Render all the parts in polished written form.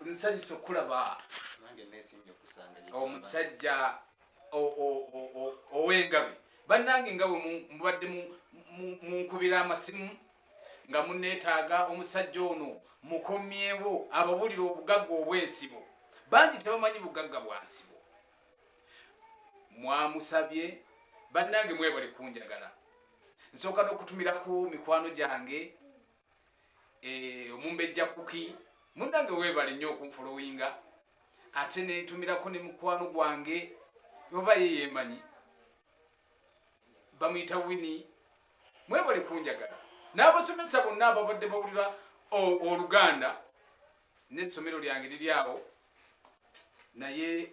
nsanyusa okulaba omusajja ow'engabe bannange nga bwe mubadde munkubira amasimu nga muneetaaga omusajja ono mukomyewo ababulira obugagga obwensibo bangi tebamanyi bugagga bwa nsibo mwamusabye bannange mwebale kunjagala nsooka n'okutumiraku mikwano gyange omumbejja kuki munnange weebale nnyo okunfolowinga ate nentumirako ne mukwano gwange oba yeyemanyi bamuyita wini mwebale kunjagala n'abasomesa bonna ababadde bawulira oluganda n'essomero lyange liri awo naye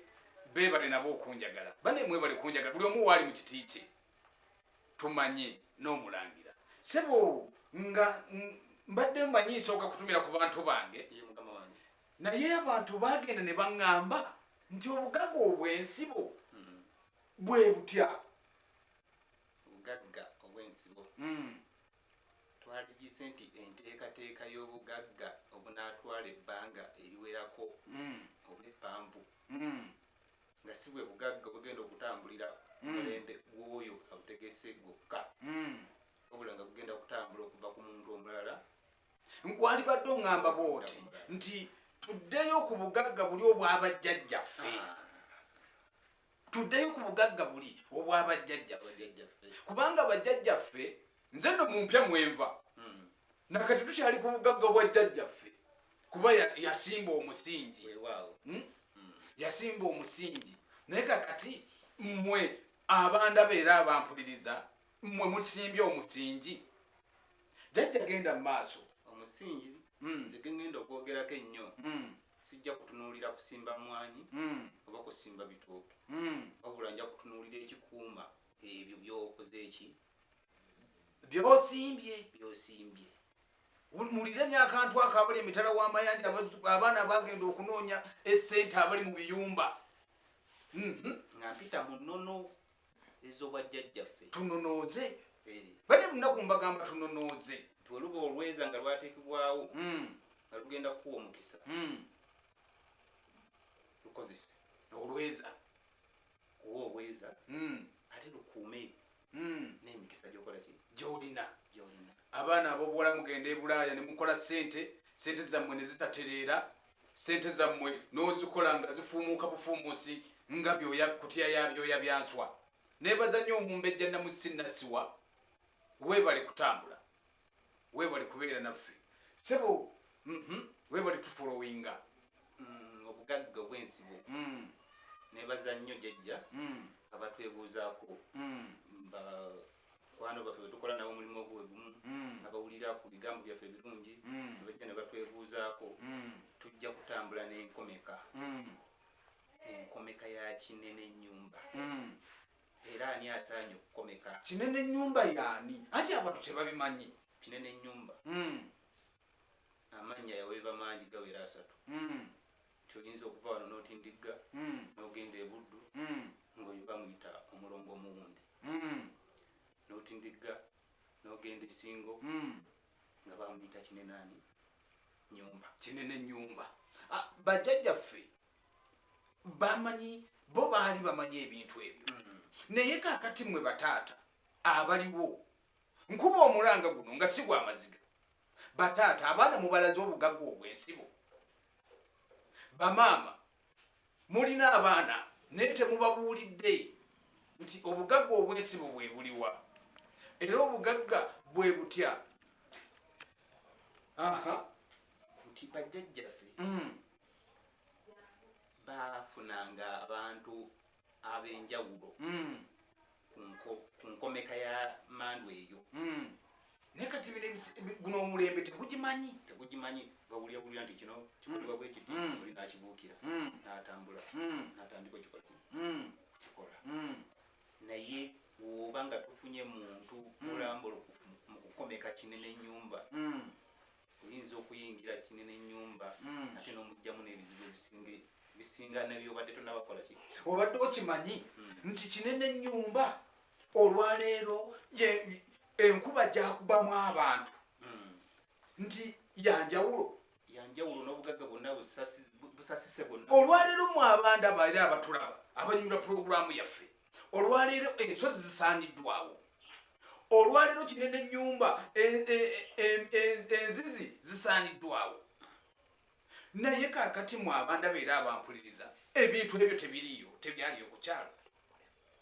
beebale nabo okunjagala bane mwebale kunjagala buli omu waali mu kiti kye tumanye n'omulangira sebo nga mbadde mmanyi nsooka kutumira ku bantu bange naye abantu bagenda ne baŋŋamba nti obugagga obwensibo bwe butya obugagga obwensibo twaligise nti enteekateeka y'obugagga obunaatwala ebbanga eriwerako oba eppanvu nga si bwe bugagga bugenda okutambulira mulembe gw'oyo abutegese gwokka wabula nga bugenda kutambula okuva ku muntu omulala walibadde oŋŋamba bw'oti nti tuddeyo ku bugagga buli obwabajjajjaffe tuddeyo ku bugagga buli obwabajjajjaffe kubanga bajjajjaffe nze nno mu mpya mwenva nakati tukyali ku bugagga bwajjajjaffe kuba yasimba omusingi yasimba omusingi naye kakati mmwe abandaba era abampuliriza mmwe musimbye omusingi jjajja genda mu maaso omusingi nze gengenda okwogerako ennyo sijja kutunuulira kusimba mwanyi oba kusimba bitooke wabula nja kutunuulira ekikuuma ebyo byokoze eki byosimbye mulire n'akantu akabali emitala w'amayanja abaana bagenda okunoonya essente abali mu biyumba nga mpita mu nnono ez'obwajjajjaffe tunonooze bali munaku mbagamba tunonooze oluga olweza nga lwateekebwawo nga lugenda kukuwa omukisa lukozese olweza kuwa obweza ate lukuume n'emikisa gyokola ki gyolina abaana ab'obuwala mugenda e Bulaaya ne mukola sente zammwe ne zitatereera sente zammwe n'ozikola nga zifuumuuka bufuumuusi nga kutya ya byoya byanswa neebaza nnyo omumbejja namusinnasiwa weebale kutambula weebale kubeera naffe sebo weebale tufolowinga obugagga obwensibo neebaza nnyo jjajja abatwebuuzaako bakwano baffe betukola nabo omulimu ogwegumu abawulira ku bigambo byaffe ebirungi bajja ne batwebuuzaako tujja kutambula n'enkomeka ya kinene nnyumba era ani asaanye okukomeka kinene nnyumba yaani ati abantu tebabimanyi kinene nnyumba amannya yaweeba mangi gawera 3 tioyinza okuva wano n'otindigga n'ogenda e Buddu ng'oyo bamuyita omulongo muwunde n'otindigga n'ogenda e Singo nga bamuyita kinene ani kinene nnyumba bajjajjaffe bamanyi bo baali bamanyi ebintu ebyo naye kaakati mmwe bataata abaliwo nkuba omulanga guno nga si gwa maziga bataata abaana mubalaze obugagga obwensibo bamaama mulina abaana naye temubabuulidde nti obugagga obwensibo bwe buliwa era obugagga bwe butya nti bajjajjaffe bafunanga abantu ab'enjawulo ku nkomeka ya mandu eyo naye kati guno omulembe tegugimanyi bawulira nti kino kikolebwa bwe kiti oli n'akibuukira n'atambula n'atandika kukikola naye bw'oba nga tufunye muntu mulambulukufu mu kukomeka kinene nnyumba oyinza okuyingira kinene nnyumba ate n'omugjamu n'ebizibu bisinga nebyobadde tonabakola ki obadde okimanyi nti kinene nnyumba olwaleero enkuba gyakubamu abantu nti yanjawulo n'obugagga bwonna busasise bonna olwaleero mu abantu abaali abatulaba abanyumira pulogulaamu yaffe olwaleero ensozi zisaaniddwawo olwaleero kinene ennyumba enzizi zisaaniddwawo naye kaakati mu abantu abeera abampuliriza ebintu ebyo tebiriyo tebyaliyo ku kyalo